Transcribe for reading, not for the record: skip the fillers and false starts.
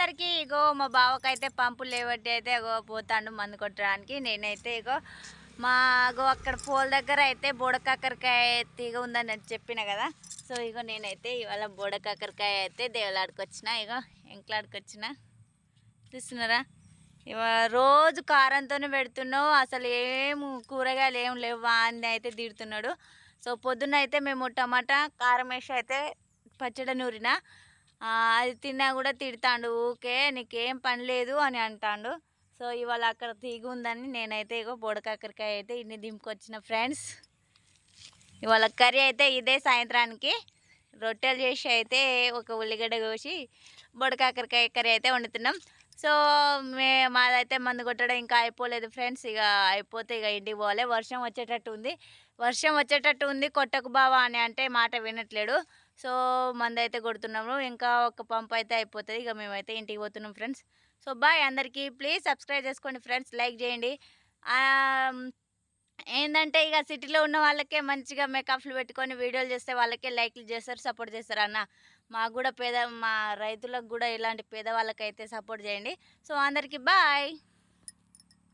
అందరికీ ఇగో మా బావకైతే పంపులు లేవట్టి అయితే ఇగో పోతాండు మందు కొట్టడానికి. నేనైతే ఇగో అక్కడ పోల్ దగ్గర అయితే బోడకాకరకాయ తీగ ఉందని చెప్పిన కదా. సో ఇగో నేనైతే ఇవాళ బోడకాకరకాయ అయితే దేవులాడుకొచ్చిన, ఇగో ఎంకలాడుకొచ్చిన. చూస్తున్నారా, రోజు కారంతోనే పెడుతున్నావు, అసలు ఏం కూరగాయలు ఏం లేవా అని అయితే తిడుతున్నాడు. సో పొద్దున్న అయితే మేము టమాటా కారం వేసి అయితే పచ్చడి నూరిన, అది తిన్నా కూడా తిడతాడు, ఊకే నీకేం పని లేదు అని అంటాడు. సో ఇవాళ అక్కడ తీగ ఉందని నేనైతే ఇగో బోడకాకరకాయ అయితే ఇన్ని దింపుకొచ్చిన ఫ్రెండ్స్. ఇవాళ కర్రీ అయితే ఇదే. సాయంత్రానికి రొట్టెలు చేసి అయితే ఒక ఉల్లిగడ్డ కోసి బోడకాకరకాయ కర్రీ అయితే వండుతున్నాం. సో మాదైతే మందు కొట్టడం ఇంకా అయిపోలేదు ఫ్రెండ్స్. ఇక అయిపోతే ఇక ఇంటికి పోవాలి. వర్షం వచ్చేటట్టు ఉంది. కొట్టకు బావా అని అంటే మాట వినట్లేడు. సో మందు అయితే కొడుతున్నాము. ఇంకా ఒక పంప్ అయితే అయిపోతుంది. ఇక మేమైతే ఇంటికి పోతున్నాం ఫ్రెండ్స్. సో బాయ్ అందరికీ. ప్లీజ్ సబ్స్క్రైబ్ చేసుకోండి ఫ్రెండ్స్, లైక్ చేయండి. ఏంటంటే ఇక సిటీలో ఉన్న వాళ్ళకే మంచిగా మేకప్లు పెట్టుకొని వీడియోలు చేస్తే వాళ్ళకే లైక్లు చేస్తారు, సపోర్ట్ చేస్తారు అన్న. మాకు కూడా మా రైతులకు కూడా ఇలాంటి పేదవాళ్ళకైతే సపోర్ట్ చేయండి. సో అందరికీ బాయ్.